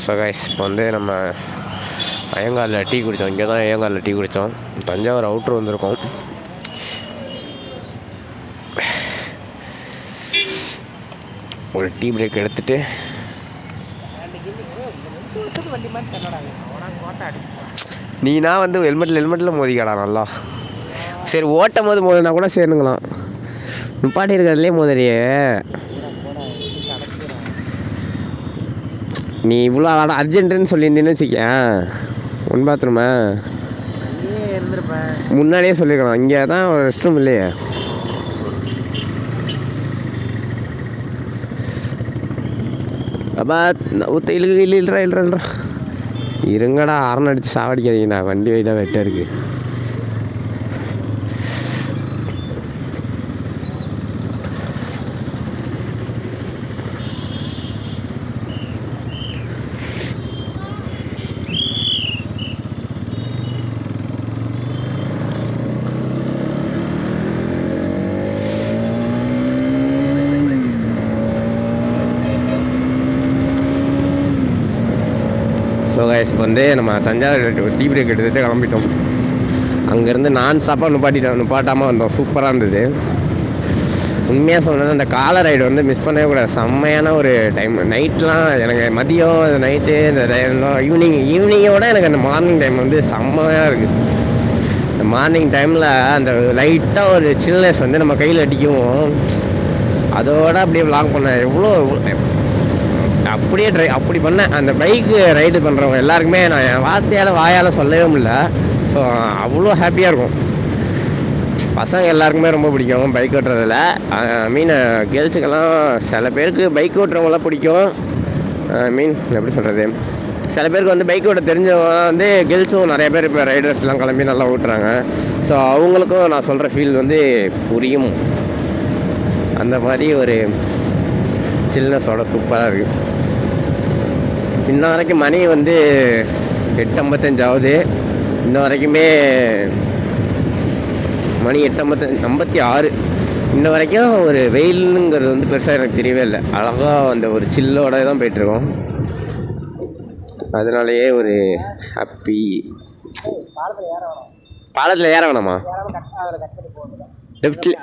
So guys இப்போ வந்து நம்ம ஐயங்காலில் டீ குடித்தோம். இங்கே தான் ஐயங்காலில் டீ குடித்தோம். தஞ்சாவூர் அவுட்ரு வந்திருக்கோம். ஒரு டீ பிரேக் எடுத்துகிட்டு நீனா வந்து ஹெல்மெட்டில் மோதிக்காடா நல்லா. சரி ஓட்டும் போது மோதினா கூட சேருங்களாம். நிப்பாட்டி இருக்கிறதுலே மோதறியே நீ இவ்வளோ அர்ஜென்ட்டுன்னு சொல்லியிருந்தேன்னு வச்சுக்கேன். ஒன் பாத்ரூமா முன்னாடியே சொல்லியிருக்கலாம். இங்கே தான் ஒரு ரெஸ்ட் ரூம் இல்லையே. அப்பா இல்லைன்றா இருங்கடா. ஆரன் அடித்து சாவடிக்காதீங்கண்ணா. வண்டி வெயிட்டாக வெட்டாக இருக்குது. ஸோ கைஸ் இப்போ வந்து நம்ம தஞ்சாவூர் டீ பிரேக் எடுத்துகிட்டு கிளம்பிட்டோம். அங்கேருந்து நான் ஸ்டாப்பாக நிப்பாட்டாமல் வந்தோம். சூப்பராக இருந்தது. உண்மையாக சொன்னது அந்த காலை ரைடு வந்து மிஸ் பண்ணவே கூடாது. செம்மையான ஒரு டைம். நைட்லாம் எனக்கு மதியம் நைட்டு இந்த டைம்லாம் ஈவினிங்கோட எனக்கு அந்த மார்னிங் டைம் வந்து செம்மையாக இருக்குது. இந்த மார்னிங் டைமில் அந்த லைட்டாக ஒரு சில்னஸ் வந்து நம்ம கையில் அடிக்கவும் அதோடு அப்படியே விளாக் பண்ணேன். எவ்வளோ அப்படியே அப்படி பண்ணேன். அந்த பைக்கு ரைடு பண்ணுறவங்க எல்லாருக்குமே நான் என் வாயால் சொல்லவே முடியல. ஸோ அவ்வளோ ஹாப்பியாக இருக்கும். பசங்க எல்லாருக்குமே ரொம்ப பிடிக்கும் பைக் ஓட்டுறதில். கேர்ள்ஸுக்கெல்லாம் சில பேருக்கு பைக் ஓட்டுறவங்களாம் பிடிக்கும். எப்படி சொல்கிறது, சில பேருக்கு வந்து பைக் ஓட்ட தெரிஞ்சவங்க வந்து கேர்ள்ஸும் நிறைய பேர் இப்போ ரைடர்ஸ்லாம் கிளம்பி நல்லா ஓட்டுறாங்க. ஸோ அவங்களுக்கும் நான் சொல்கிற ஃபீல் வந்து புரியும். அந்த மாதிரி ஒரு சில்னஸோட சூப்பராக இருக்குது. இன்ன வரைக்கும் மணி வந்து 8:55 ஆகுது. இன்ன வரைக்குமே மணி 8:56. இன்ன வரைக்கும் ஒரு வெயிலுங்கிறது வந்து பெருசாக எனக்கு தெரியவே இல்லை. அழகாக அந்த ஒரு சில்லோட தான் போயிட்டுருக்கோம். அதனாலேயே ஒரு ஹாப்பி. பாலத்தில் ஏற வேணாமா? லெஃப்டில்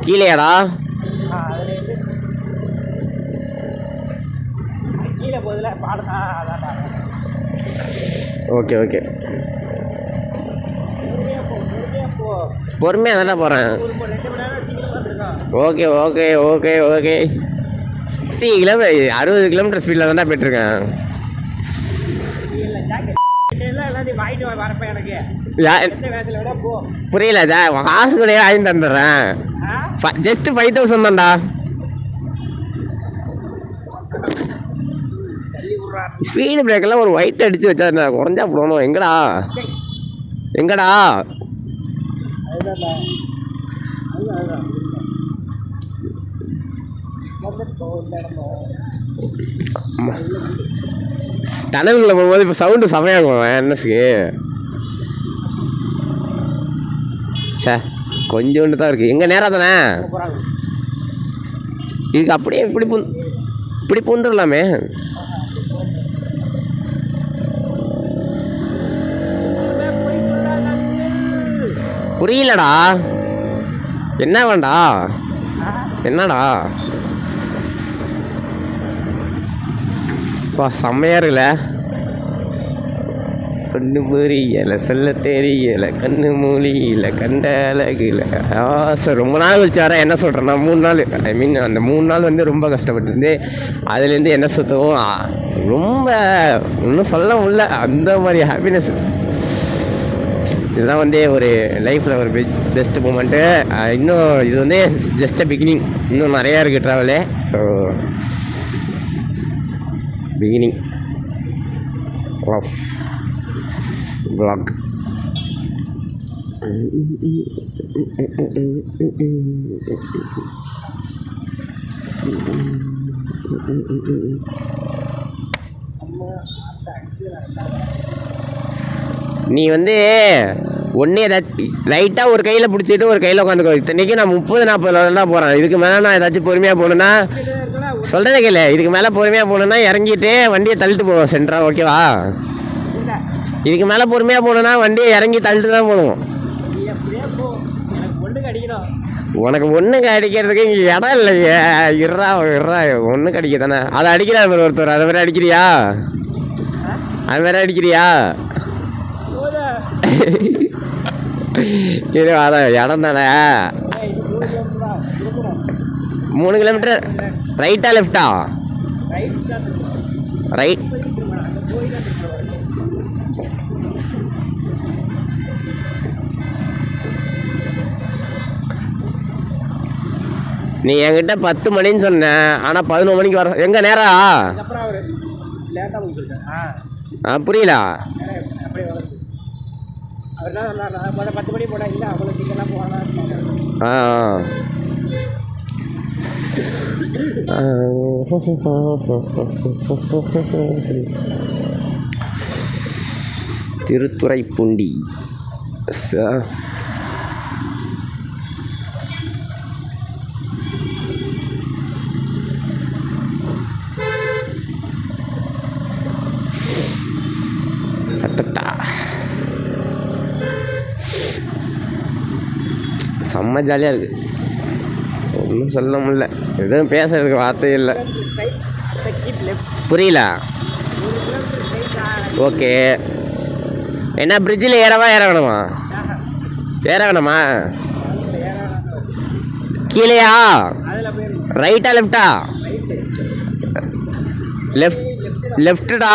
கீழேடா. ஓகே ஓகே பொறுமையாக தானே போகிறேன். Okay okay okay okay 60 kilometre 60 kilometre ஸ்பீடில் தானே போய்ட்டுருக்கேன். புரியல சார். காசு கூட வாங்கி தந்துடுறேன். ஜஸ்ட்டு 5,000 தான்டா. ஸ்பீடு பிரேக்கெல்லாம் ஒரு ஒயிட் அடித்து வச்சா நான் குறைஞ்சா போடணும். எங்கடா டனலுக்குள்ள போகும்போது இப்போ சவுண்டு செமையாகும் என்எஸ்க்கு. சார் கொஞ்சோண்டு தான் இருக்குது. எங்கே நேராக தானே இதுக்கு அப்படியே இப்படி பூந்துடலாமே. புரியலடா. என்ன வேண்டா என்னடா பா செம்மையாக இருக்குல்ல. கண்ணு புரியலை சொல்ல தெரியலை கண்ணு மூலியில் கண்ட அழகில் ஆசை. ரொம்ப நாள் கழிச்சு வர என்ன சொல்கிறேன்னா 3 நாள் அந்த 3 நாள் வந்து ரொம்ப கஷ்டப்பட்டுருந்து அதுலேருந்து என்ன சுத்தவும் ரொம்ப ஒன்றும் சொல்ல முடியல. அந்த மாதிரி ஹாப்பினஸ் இதுதான் வந்து ஒரு லைஃப்பில் ஒரு பெஸ்ட்டு மூமெண்ட்டு. இன்னும் இது வந்து ஜஸ்ட் பிகினிங். இன்னும் நிறையா இருக்குது travel. So beginning of vlog. நீ வந்து ஒன்றே ஏதாச்சும் லைட்டாக ஒரு கையில் பிடிச்சிட்டு ஒரு கையில் உட்காந்துக்கோ. இத்தனைக்கு நான் 30-40 தான் போகிறேன். இதுக்கு மேலே நான் ஏதாச்சும் பொறுமையாக போகணுன்னா சொல்கிறத கேளு, இதுக்கு மேலே பொறுமையாக போகணுன்னா இறங்கிட்டு வண்டியை தள்ளிட்டு போவோம் சென்ட்ரா, ஓகேவா? இதுக்கு மேலே பொறுமையாக போகணுன்னா வண்டியை இறங்கி தள்ளிட்டு தான் போகணும். உனக்கு ஒன்று அடிக்கிறதுக்கு இங்கே இடம் இல்லைங்க. இறா ஒன்று அடிக்க தானே. அதை அடிக்கிறார் ஒருத்தர், அதை வேற அடிக்கிறியா? அது வேற அடிக்கிறியா? இது அதான் இடம் தானே. 3 கிலோமீட்டர். ரைட்டா லெஃப்டா? ரைட். நீ என்கிட்ட 10 மணின்னு சொன்ன, ஆனால் 11 மணிக்கு வர. எங்கே நேரா? புரியல. திருத்துறைப்பூண்டி. செம்ம ஜாலியாக இருக்குது. ஒன்றும் சொல்ல முடியல, எதுவும் பேசுறதுக்கு வார்த்தை இல்லை. புரியல. ஓகே, என்ன பிரிட்ஜில் ஏற வேணுமா? ஏற வேணுமா? கீழேயா? ரைட்டா லெஃப்டா? லெஃப்டா.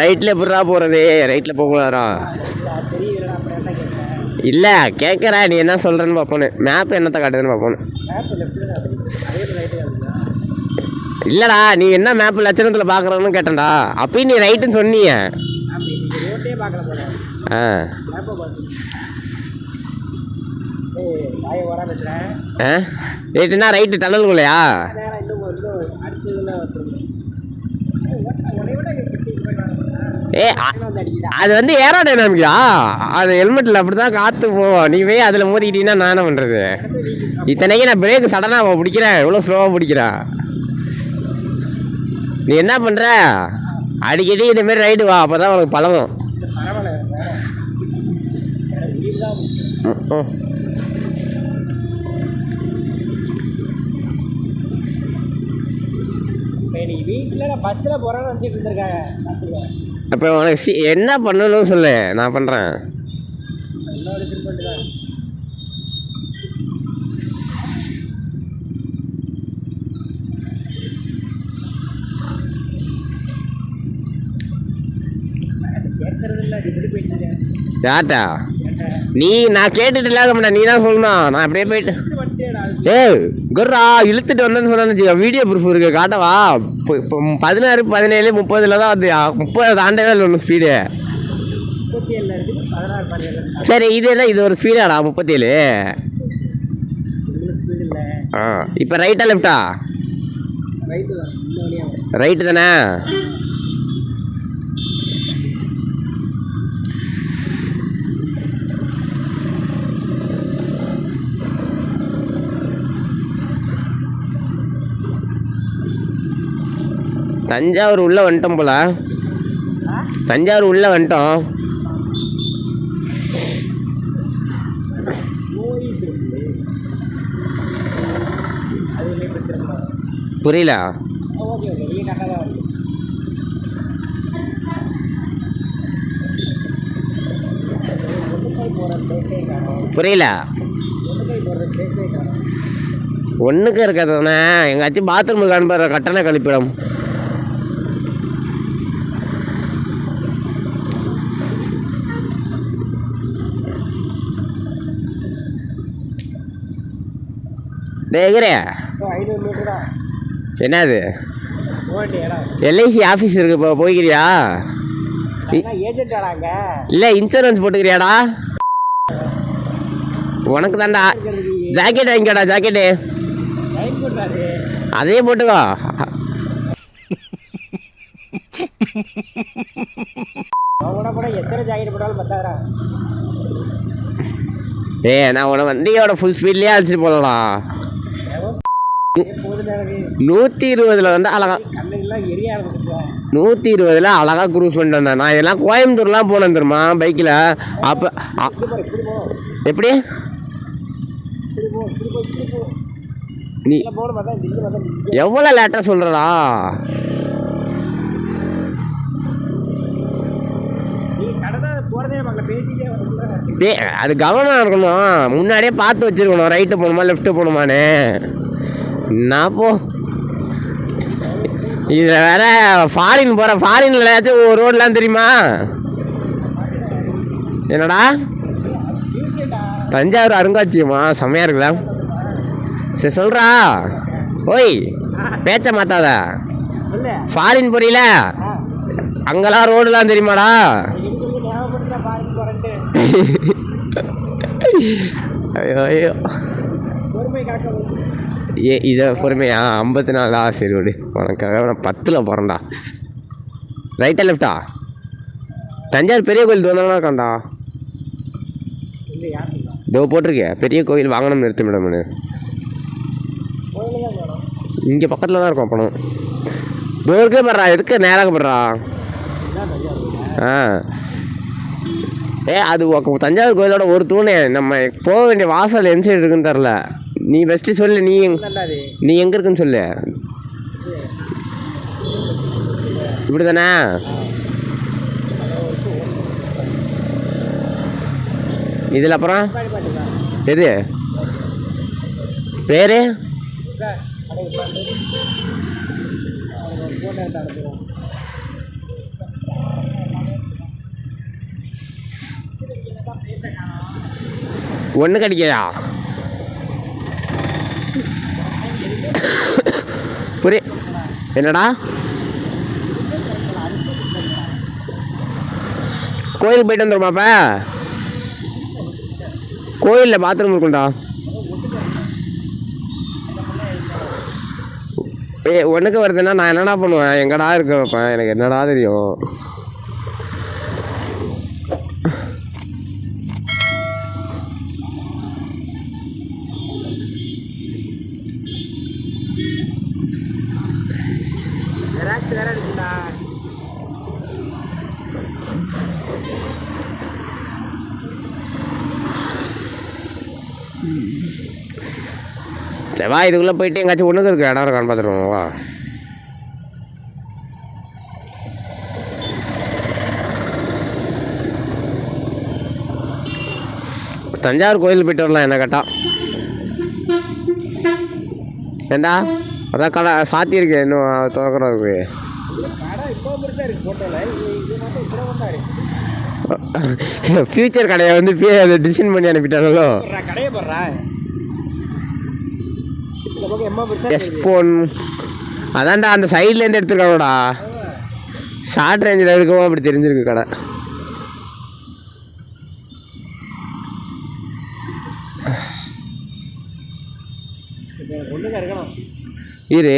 ரைட்டில் எப்படா போகிறது? ரைட்டில் போகக்கூடாதா? இல்லை கேட்குறா, நீ என்ன சொல்கிறேன்னு பார்ப்போன்னு. மேப் என்னத்தை காட்டுதுன்னு பார்ப்போன்னு. இல்லைடா, நீ என்ன மேப் லட்சணத்தில் பார்க்குறன்னு கேட்டேன்டா. அப்பயும் நீ ரைட்டுன்னு சொன்னீங்க. ரைட்டுன்னா ரைட்டு டனலுக்குள்ளையா? அது வந்து ஏரோடைனாமிக்கா. அது ஹெல்மெட்டில் அப்படி தான் காற்று போவோம். நீ போய் அதில் மோதிக்கிட்டீங்கன்னா நான் என்ன பண்ணுறது? இத்தனைக்கு நான் பிரேக்கு சடனாக பிடிக்கிறேன், எவ்வளோ ஸ்லோவாக பிடிக்கிறேன். நீ என்ன பண்ணுற? அடிக்கடி இதுமாரி ரைடு வா, அப்போ தான் உனக்கு பழகும். அப்போ உனக்கு என்ன பண்ணணும்னு சொல்லு, நான் பண்ணுறேன். யார்ட்டா? நான் கேட்டுட்டு இல்லாத மாட்டேன், நீ தான் சொல்லணும். நான் அப்படியே போயிட்டு குர்ரா இழுத்துட்டு வந்தேன்னு சொன்னா வீடியோ ப்ரூஃப் இருக்கு, காட்டவா? 16, 17, 30 தான் வந்து 30 தாண்டவே இல்லை ஒன்று ஸ்பீடு. சரி, இது என்ன இது ஒரு ஸ்பீடாடா 37? இப்போ ரைட்டா லெஃப்டா? ரைட்டு தானே? தஞ்சாவூர் உள்ளே வந்துட்டோம் போல. தஞ்சாவூர் உள்ளே வந்துட்டோம். புரியல. புரியல. ஒன்றுக்கு இருக்கிறதுனா எங்காச்சும் பாத்ரூமுக்கு அனுப்புகிற கட்டண கழிப்பிடம். என்னது? எல்ஐசி ஆஃபீஸ் இருக்கு, இப்போ போய்க்கிறியா? இல்லை இன்சூரன்ஸ் போட்டுக்கிறியாடா? உனக்கு தான்டா. ஜாக்கெட் வாங்கிக்கடா, ஜாக்கெட்டு அதே போட்டுக்கோ. நான் உன வண்டியோட ஃபுல் ஸ்பீட்லேயே அழைச்சிட்டு போகலாம். 120 வந்து அழகா 120 அழகா க்ரூஸ் பண்ணிட்டு வந்தேன். நான் இதெல்லாம் கோயம்புத்தூர்லாம் போனேன் தெரியுமா பைக்கில். அப்போ எப்படி நீ எவ்வளோ லேட்டாக சொல்கிறடா? அது கவனம் இருக்கணும், முன்னாடியே பார்த்து வச்சிருக்கணும் ரைட்டு போகணுமா லெஃப்ட்டு போகணுமான்னு. நான் போ இதில் வேற ஃபாரின் போகிறேன். ஃபாரின்ல ஏதாச்சும் ஒரு ரோடெலாம் தெரியுமா? என்னடா தஞ்சாவூர் அருங்காட்சியகமா செம்மையாக இருக்குல்ல? சரி சொல்கிறா. ஓய் பேச்ச மாத்தாத. ஃபாரின் போறீல, அங்கெல்லாம் ரோடுலாம் தெரியுமாடா? ஐயோ ஐயோ இதை பொறுமையா 54 சரி விடு, உனக்காக நான் 10ல் போகிறேன்டா. ரைட்டா லெஃப்டா? தஞ்சாவூர் பெரிய கோயில் தோணுனா இருக்காண்டா. இதோ போட்டிருக்கேன் பெரிய கோயில் வாங்கணும்னு நிறுத்த மேடம்னு. இங்கே பக்கத்தில் தான் இருக்கும் பணம். டோருக்கே படுறா, எதுக்கு நேராக படுறா? அது தஞ்சாவூர் கோயிலோட ஒரு தூணே. நம்ம போக வேண்டிய வாசல் எந்த சைடு இருக்குன்னு தெரில. நீ பெஸ்ட்டு சொல்லு, நீ எங்கே இருக்குன்னு சொல்லு. இப்படி தானே? இதில் அப்புறம் எது பேர்? ஒன்று கிடைக்கலையா? என்னடா கோயிலுக்கு போயிட்டு வந்துருமாப்ப? கோயிலில் பாத்ரூம் இருக்குண்டா. ஒன்றுக்கு வருதுன்னா நான் என்னடா பண்ணுவேன்? எங்கடா இருக்க வைப்பேன்? எனக்கு என்னடா தெரியும்? வா இதுக்குள்ளே போயிட்டு எங்காச்சும் ஒன்றுக்கு இருக்கு இடம் இருக்கான்னு பார்த்துருவோம். வா தஞ்சாவூர் கோயில் போயிட்டு வரலாம் என்ன கேட்டா. ஏண்டா அதான் கடை சாத்தியிருக்கு, இன்னும் திறக்கிறதுக்கு. ஃபியூச்சர் கடையை வந்து அதை டிசைன் பண்ணி அனுப்பிட்டாங்களோ. எஸ்போன் அதான்டா அந்த சைட்லேருந்து எடுத்துருக்காங்களோடா. ஷார்ட் ரேஞ்சில் இருக்கவும் அப்படி தெரிஞ்சிருக்கு கடை. இரு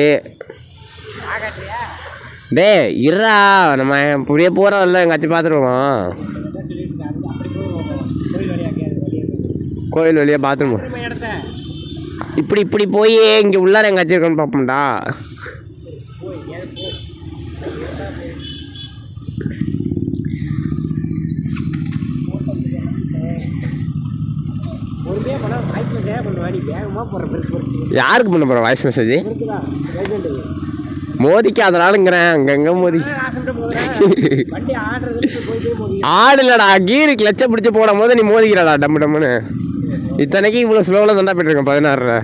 டே இருடா, நம்ம இப்படியே போகிறோம்ல எங்காச்சும் பார்த்துருவோம். கோயில் வழியாக பாத்ரூம் இப்படி போய் இங்கே உள்ளார எங்காச்சும் இருக்கோன்னு பார்ப்போம்டா. யாருக்கு பண்ண போகிற வாய்ஸ் மெசேஜ்? மோதிக்கு அதனாலங்கிறேன். அங்கங்க மோதி ஆடுலடா, கீரு கிளச்சை பிடிச்சி போடும் போது நீ மோதிக்கிறடா டம்மு டம்முன்னு. இத்தனைக்கு இவ்வளோ ஸ்லோவில் தாண்டா போய்ட்டுருக்கேன் 16.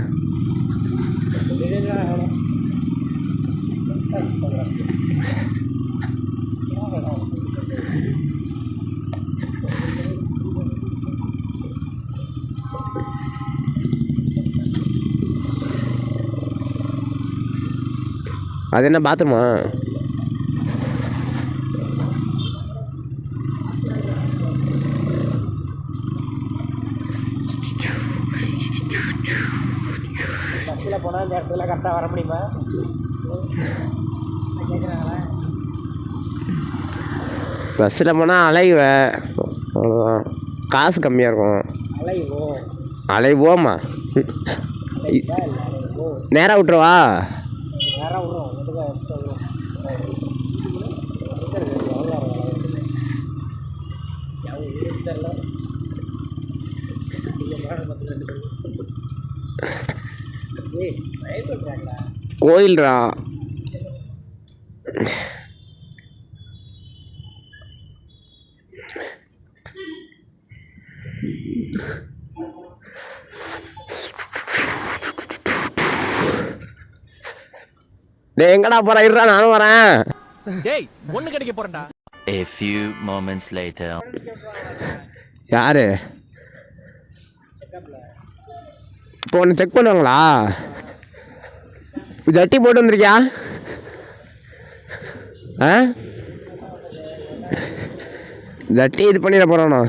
அது என்ன பாத்ரூமா? போனால் இந்த இடத்துல கரெக்டாக வர முடியுமா? பஸ்ஸில் போனால் அலைவேன், அவ்வளோதான். காசு கம்மியாக இருக்கும். அலைவோமா? நேராக விட்டுருவா? கோயில்ரா. டேய் எங்கடா போற? இருடா நானும் வரேன். டேய் ஒண்ணு கிடைக்க போறேன்டா. A few moments later. யாரு இப்போ ஒன்று செக் பண்ணுவாங்களா? ஜட்டி போட்டு வந்திருக்கியா? ஆ ஜட்டி இது பண்ணிட போகிறோண்ணா.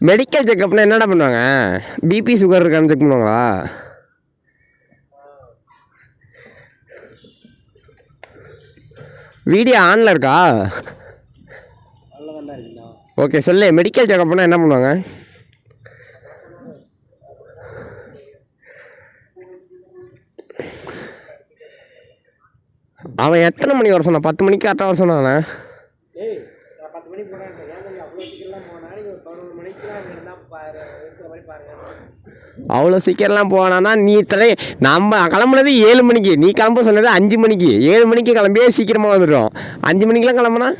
மெடிக்கல் செக்கப்னா என்னடா பண்ணுவாங்க? பிபி சுகர் இருக்கான்னு செக் பண்ணுவாங்களா? வீடியோ ஆனில் இருக்கா? ஓகே சொல்லு. மெடிக்கல் செக்கப்னா என்ன பண்ணுவாங்க? அவன் எத்தனை மணிக்கு வர சொன்னான்? 10 மணிக்கு கரெக்டாக வர சொன்னானே. அவ்வளோ சீக்கிரம்லாம் போனான்னா நீ நம்ம கிளம்புனது 7 மணிக்கு, நீ கிளம்ப சொன்னது 5 மணிக்கு. 7 மணிக்கு கிளம்பியே சீக்கிரமாக வந்துடும். 5 மணிக்கெலாம் கிளம்புனா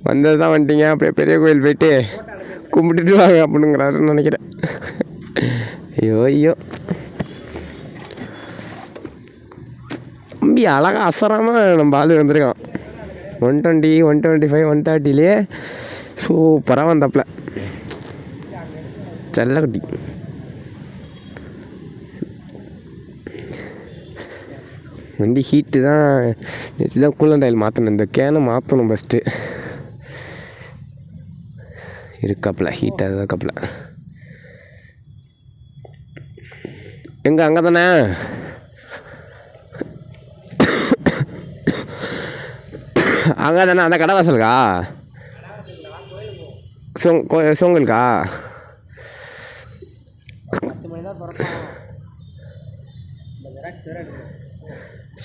வந்தது தான் வந்துட்டீங்க. அப்படியே பெரிய கோயில் போயிட்டு கும்பிட்டுட்டு வாங்க அப்படிங்கிறாருன்னு நினைக்கிறேன். ஐயோ ஐயோ தம்பி அழகாக அசராமல் நம்ம ஆள் வந்துருக்கான். 120, 125, 130லேயே சூப்பராக வந்தாப்புல. செல்லக்குட்டி. வண்டி ஹீட்டு தான். நேற்று தான் கூலண்ட் ஆயில் மாற்றணும். இந்த கேனை மாற்றணும் ஃபஸ்ட்டு. இருக்காப்புல ஹீட்டாக தான் இருக்காப்புல. எங்கே? அங்கே தானே. அங்கே தானே அந்த கடை வாசலுக்கா? சோங்கலுக்கா?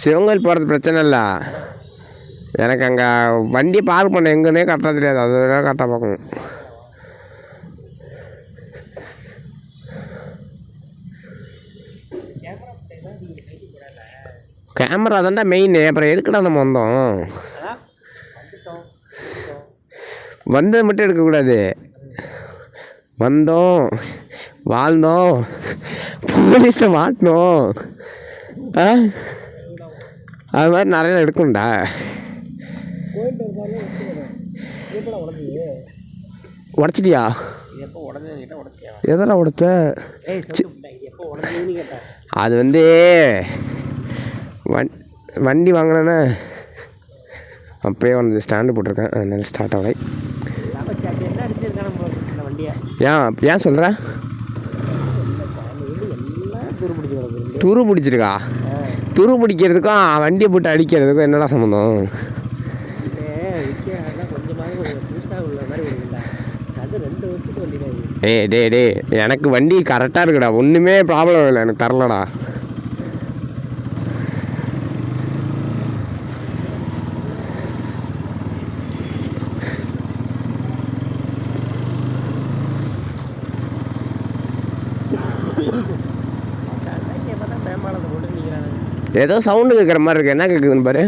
சிவங்கல் போகிறது பிரச்சனை இல்லை. எனக்கு அங்கே வண்டி பார்க் பண்ண எங்கன்னே கரெக்டாக தெரியாது. அது கரெக்டாக பார்க்கணும். கேமரா தான்டா மெயின். அப்புறம் எதுக்குடா நம்ம வந்தோம்? வந்தது மட்டும் எடுக்கக்கூடாது. வந்தோம், வாழ்ந்தோம், போலீஸில் மாட்டினோம், அது மாதிரி நிறைய எடுக்கும்டா. உடச்சிட்டியா? எதெல்லாம் உடைச்ச? அது வந்து வண்டி வாங்கினேன்னா அப்போயே வந்து ஸ்டாண்டு போட்டிருக்கேன். அதனால ஸ்டார்ட் ஆகலை. ஏன் சொல்கிற? துரு பிடிச்சிருக்கா? துரு பிடிக்கிறதுக்கும் வண்டியை போட்டு அடிக்கிறதுக்கும் என்னடா சம்மந்தம்? டே எனக்கு வண்டி கரெக்டாக இருக்குடா. ஒன்றுமே ப்ராப்ளம் இல்லை. எனக்கு தரலடா. ஏதோ சவுண்டு கேட்குற மாதிரி இருக்கு. என்ன கேட்குதுன்னு பாரு.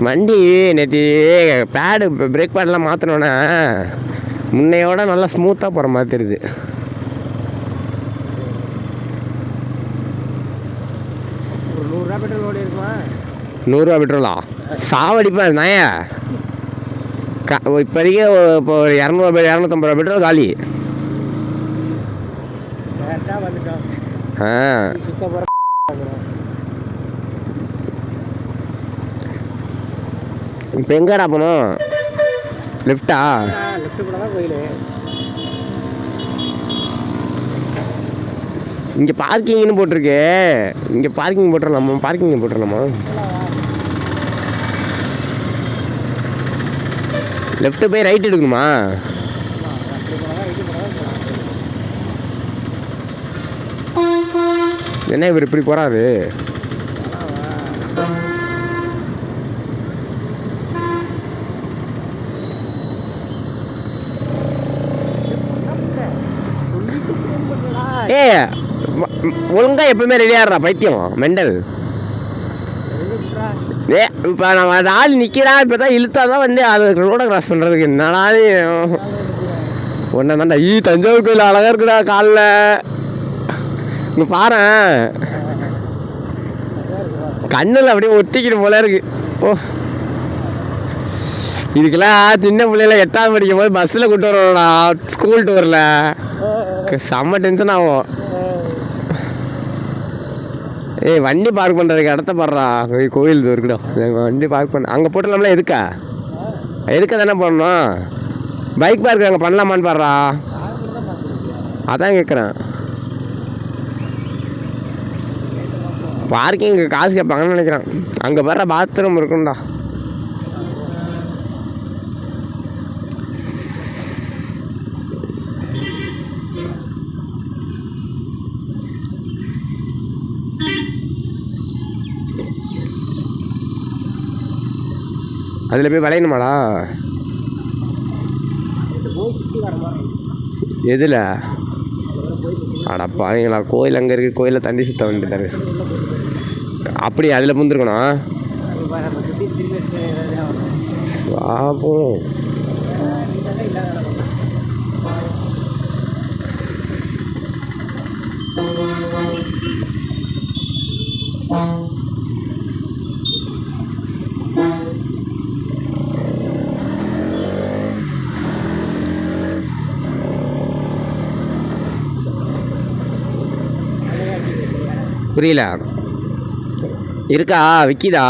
வண்டி நேற்று பேடு பிரேக் பேடெலாம் மாற்றினோன்னே முன்னையோட நல்லா ஸ்மூத்தாக போகிற மாதிரி தெரியுது. ஒரு 100 ரூபா பெட்ரோல் ஓடி இருக்குமா? 100 ரூபா பெட்ரோலா? சாவடிப்பேன் நாய. இப்போதைக்கு இப்போ 250 ரூபா பெட்ரோல் காலி. ஆ இப்போ எங்கடா போகணும்? லெஃப்டா? லெஃப்ட் போனால் தான் கோயில். இங்கே பார்க்கிங்னு போட்டிருக்கு. இங்கே பார்க்கிங் போட்டுடலாமா? பார்க்கிங் போட்டுடலாமா? லெஃப்ட்டு போய் ரைட் எடுக்கணுமா? என்ன இவர் இப்படி போகிறாரு? ஏ ஒழுங்கா எப்பவுமே ரெடியாடுறா பைத்தியம் மெண்டல். ஏ இப்போ நம்ம ஆள் நிற்கிறான், இப்போ தான் இழுத்தா தான் வந்து அது ரோடை கிராஸ் பண்ணுறதுக்கு என்னடா ஒன்றா தான்டா. தஞ்சாவூர் கோயில் அழகாக இருக்குடா. காலில் இங்கே பாரு, கண்ணில் அப்படியே ஒத்திக்கிட்டு போல இருக்கு. ஓ இதுக்கெல்லாம் சின்ன பிள்ளைல 8வது படிக்கும் போது பஸ்ஸில் கூப்பிட்டு வருவோம்டா ஸ்கூல் டூரில். செம்ம டென்ஷன் ஆகும். ஏய் வண்டி பார்க் பண்ணுறதுக்கு இடத்த பாடுறா. கோயில் இருக்குடா, வண்டி பார்க் பண்ண அங்கே போட்டுடலாம்ல. எதுக்க தானே போடணும்? பைக் பார்க் அங்கே பண்ணலாமான்னு பாடுறா. அதான் கேட்குறேன். பார்க்கிங் காசு கேட்பாங்கன்னு நினைக்கிறேன். அங்கே பாடுற பாத்ரூம் இருக்கும்டா. அதில் போய் விளையணுமாடா? எதில்? அடப்பாங்களா, கோயில் அங்கே இருக்குது. கோயிலில் தண்ணி சுற்ற வேண்டியது. அப்படி அதில் புந்துருக்கணும். பாப்போம். புரியல. இருக்கா? விற்கிதா?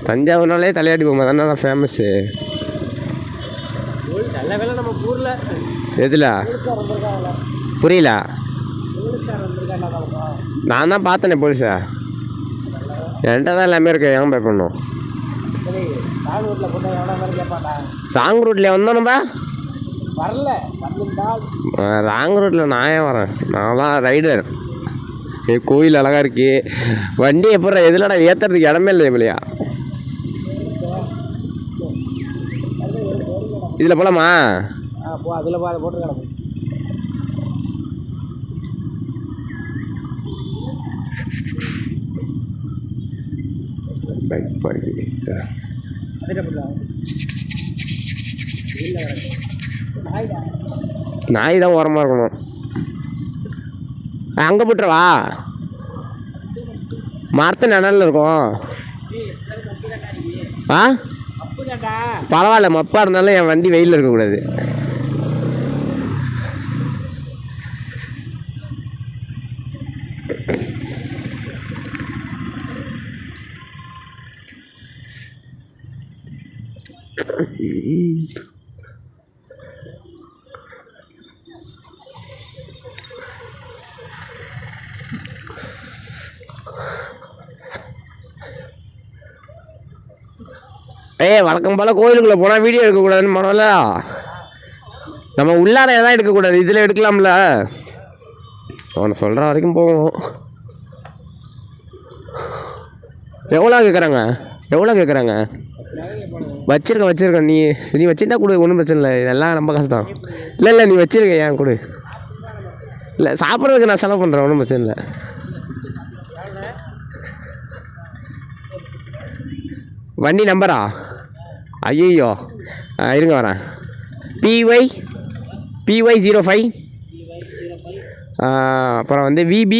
தஞ்சாவூர்னாலே தலையாடி பொம்மை தானே ஃபேமஸ்ஸு. நல்ல வேலை நம்ம ஊரில். எதில்? புரியல. நான் தான் பார்த்தேனே போலீஸா. என்கிட்ட தான் எல்லாமே இருக்கு. ஏன் பே பண்ணணும்? ராங் ரூட்டில் வந்தோம்ப்பா. ராங் ரூட்டில் நான் ஏன் வரேன்? நான் தான் ரைடர். கோயில் அழகாக இருக்கு. வண்டி எப்போ எதுலடா ஏற்றுறதுக்கு இடமே இல்லை இல்லையா? இதில் போகலாமா? அதில் போட்டு பைக் பார்க்கிங் நாய் தான் ஓரமாக இருக்கணும். அங்கே போட்டுருவா. மரத்து நிழல்ல இருக்கும். ஆ பரவாயில்ல, மப்பாக இருந்தாலும் என் வண்டி வெயிலில் இருக்கக்கூடாது. வழக்கம் போல் கோயிலுக்குள்ளே போனால் வீடியோ எடுக்கக்கூடாதுன்னு போனோம்ல. நம்ம உள்ளார எதாவது எடுக்கக்கூடாது, இதில் எடுக்கலாம்ல. அவனை சொல்கிற வரைக்கும் போவோம். எவ்வளோ கேட்குறாங்க? வச்சிருக்கேன். நீ வச்சிருந்தா கொடு, ஒன்றும் பிரச்சனை இல்லை. இதெல்லாம் நம்ம காசு தான். இல்லை நீ வச்சிருக்க, ஏன் கொடு. இல்லை சாப்பிட்றதுக்கு நான் செலவு பண்ணுறேன், ஒன்றும் பிரச்சனை இல்லை. வண்டி நம்பரா? ஐயோ இருங்க வரேன். PY05, அப்புறம் வந்து VB,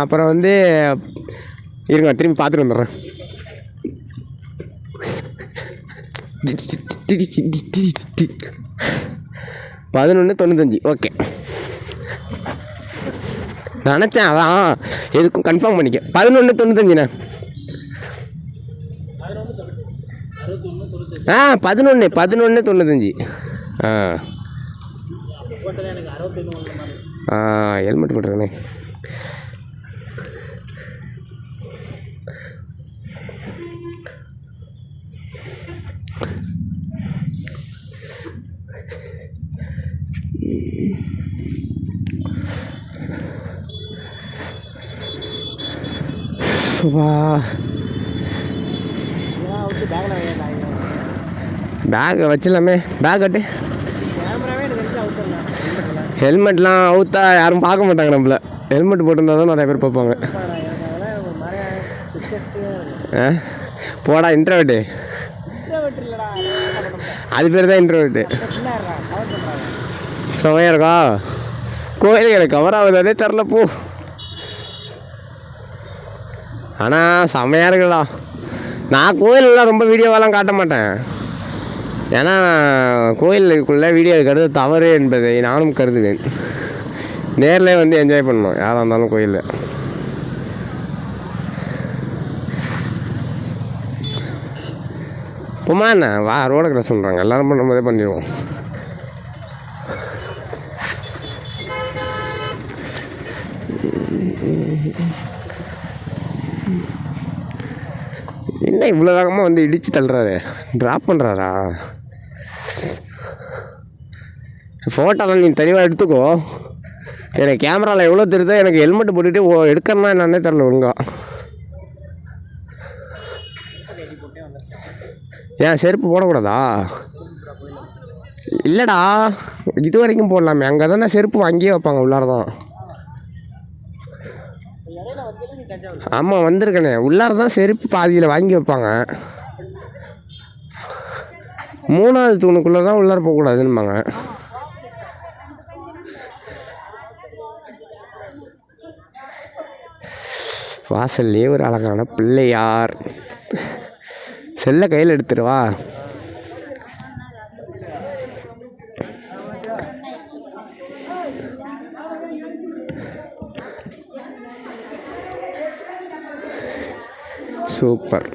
அப்புறம் வந்து இருங்க திரும்பி பார்த்துட்டு வந்துடுறேன். 1195. ஓகே. நினச்சேன் அதான் எதுக்கும் கன்ஃபார்ம் பண்ணிக்க. 11.95ண்ணே. 11.95. ஹெல்மெட் போட்டுருக்கண்ணே. பேக்கை வச்சிடலாமே. பேக் கட்டு. ஹெல்மெட்லாம் அவுத்தா யாரும் பார்க்க மாட்டாங்க நம்மள. ஹெல்மெட் போட்டிருந்தா தான் நிறைய பேர் பார்ப்பாங்க. போடா இன்ட்ரோவேட்டு. அது பேர் தான் இன்ட்ரோவேட்டு. செமையாக இருக்கா கோயில். எனக்கு கவர் ஆகுதானே தெரில போ. ஆனால் செமையாக இருக்குடா. நான் கோயிலெலாம் ரொம்ப வீடியோவெல்லாம் காட்ட மாட்டேன். ஏன்னா கோயிலுக்குள்ளே வீடியோ எடுக்கிறது தவறு என்பதை நானும் கருதுவேன். நேரில் வந்து என்ஜாய் பண்ணணும் யாராக இருந்தாலும் கோயிலில். இப்போமா என்ன வா ரோட கிராஸ் பண்ணுறாங்க எல்லோரும் பண்ணும்போதே பண்ணிடுவோம். என்ன இவ்வளோ வேகமாக வந்து இடித்து தள்ளுறாரு. ட்ராப் பண்ணுறாரா? ஃபோட்டோலாம் நீ தெளிவாக எடுத்துக்கோ. எனக்கு கேமராவில் எவ்வளோ தெரியுதோ. எனக்கு ஹெல்மெட் போட்டுட்டு எடுக்கணுமா என்னன்னே தெரில ஒழுங்கா. ஏன் செருப்பு போடக்கூடாதா? இல்லைடா இது வரைக்கும் போடலாமே. அங்கே தானே செருப்பு அங்கேயே வைப்பாங்க உள்ளார தான். ஆமாம் வந்திருக்கண்ணே. உள்ளார தான் செருப்பு பாதியில் வாங்கி வைப்பாங்க. 3வது தூணுக்குள்ளே தான் உள்ளார போகக்கூடாதுன்னுபாங்க. வாசல்லே ஒரு அழகான பிள்ளையார். செல்லை கையில் எடுத்துருவா. சூப்பர்.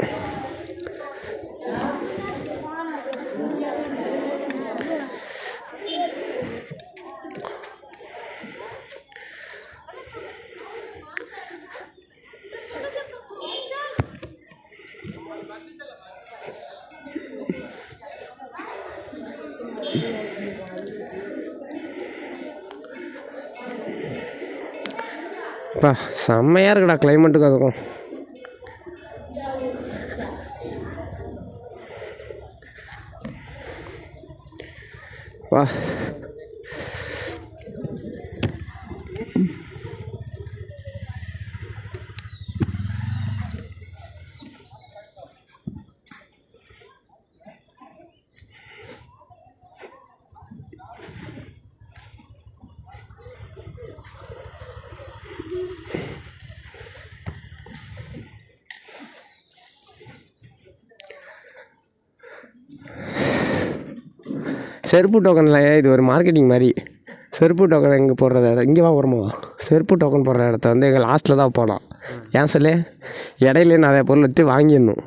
அப்பா செம்மையாக இருக்குடா கிளைமேட்டுக்கு அதுக்கும். வா செருப்பு டோக்கனில் இது ஒரு மார்க்கெட்டிங் மாதிரி. செருப்பு டோக்கன் எங்கே போடுறத இடம் இங்கே வா வருமா. செருப்பு டோக்கன் போடுற இடத்த வந்து எங்கள் லாஸ்ட்டில் தான் போனோம். ஏன் சொல்லு இடையிலே நிறைய பொருள் எடுத்து வாங்கிடணும்.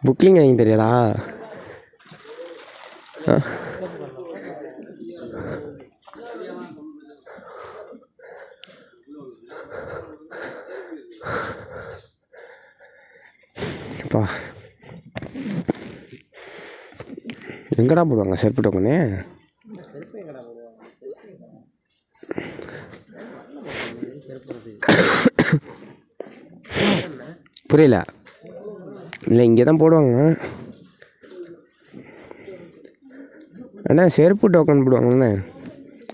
புக்கிங் வாங்கி தெரியாடா. அப்பா எங்கடா போடுவாங்க செருப்பு டோக்கனு? புரியல. இல்லை இங்கே தான் போடுவாங்க. அண்ணா செருப்பு டோக்கன் போடுவாங்கண்ணே.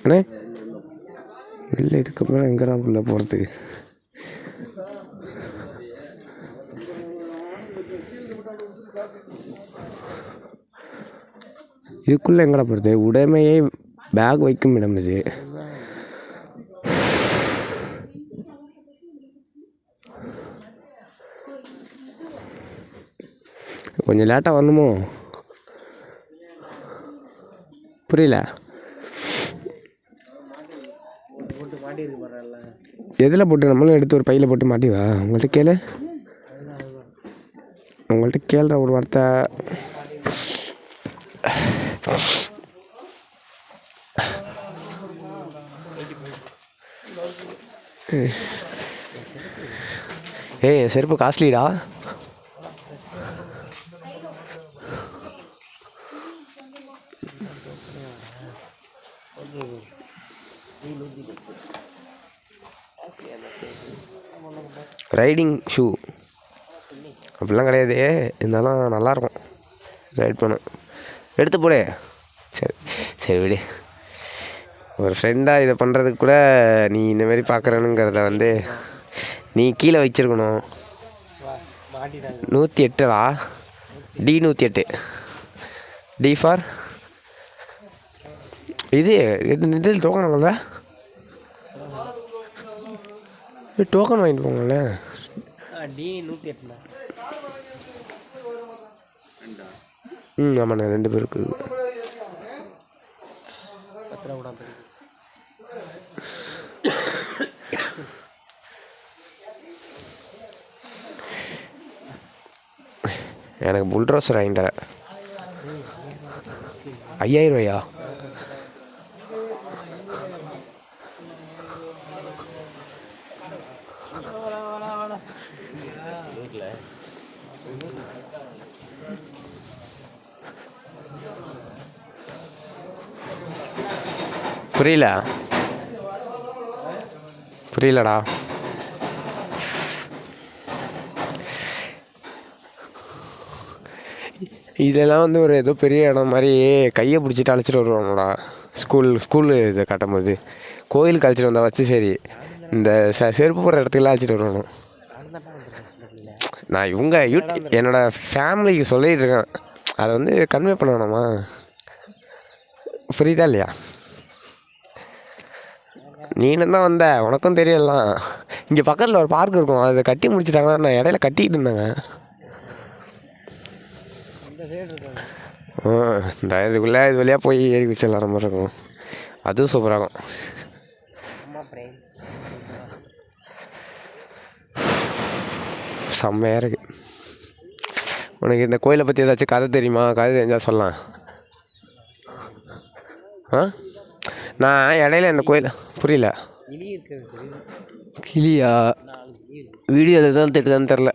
அண்ணே இல்லை இதுக்கப்புறம் எங்கடா உள்ள போகிறதுக்கு? இதுக்குள்ளே எங்கடா போகிறது? உடைமையை பேக் வைக்கும் இடம் இது. கொஞ்சம் லேட்டாக வரணுமோ? புரியல. போட்டு மாட்டிருக்கு போகிறல்ல. எதில் போட்டு? நம்மளும் எடுத்து ஒரு பையில் போட்டு மாட்டிவா. உங்கள்கிட்ட கேளு, உங்கள்கிட்ட கேள்ற ஒரு வார்த்தை. ஏய் என் செருப்பு காஸ்ட்லிடா. ரைடிங் ஷூ அப்படிலாம் கிடையாது, இருந்தாலும் நல்லாயிருக்கும் ரைட் பண்ண. எடுத்து போடு. சரி சரி விடு. ஒரு ஃப்ரெண்டாக இதை பண்ணுறதுக்கு கூட நீ இந்தமாரி பார்க்குறனுங்கிறத வந்து நீ கீழே வச்சுருக்கணும். 108டா? டி 108. டி ஃபார் இது இதில் டோக்கன் வாங்கல. டோக்கன் வாங்கிட்டு போங்கல்ல. டி 108. ஆமாண்ணா 2 பேருக்கு. எனக்கு புல்ட்ரோசர் வாங்கி தர. 5000 ரூபாயா? புரியலடா. இதெல்லாம் வந்து ஒரு ஏதோ பெரிய இடம் மாதிரி கையை பிடிச்சிட்டு அழைச்சிட்டு வருவாங்கடா. ஸ்கூலு இதை காட்டும்போது கோயிலுக்கு அழைச்சிட்டு வந்தால் வச்சு சரி, இந்த செருப்பு போடுற இடத்துக்குலாம் அழைச்சிட்டு வருவாங்க. நான் இவங்க என்னோடய ஃபேமிலிக்கு சொல்லிகிட்டு இருக்கேன், அதை வந்து கன்வே பண்ண வேணாமா? புரியுதா இல்லையா? நீனும் தான் வந்த, உனக்கும் தெரியலாம். இங்கே பக்கத்தில் ஒரு பார்க் இருக்கும், அதை கட்டி முடிச்சிட்டாங்க. நான் இடையில கட்டிக்கிட்டு இருந்தேங்க. இந்த இதுக்குள்ளே இது வழியாக போய் ஏறி குச்சிடலாற மாதிரி இருக்கும். அதுவும் சூப்பராகும். செம்மையாக இருக்குது. உனக்கு இந்த கோயிலை பற்றி ஏதாச்சும் கதை தெரியுமா? கதை தெரிஞ்சால் சொல்லலாம். நான் இடையில இந்த கோயில் புரியல. கிளியா? வீடியோவில் தான் திட்டுதான்னு தெரில.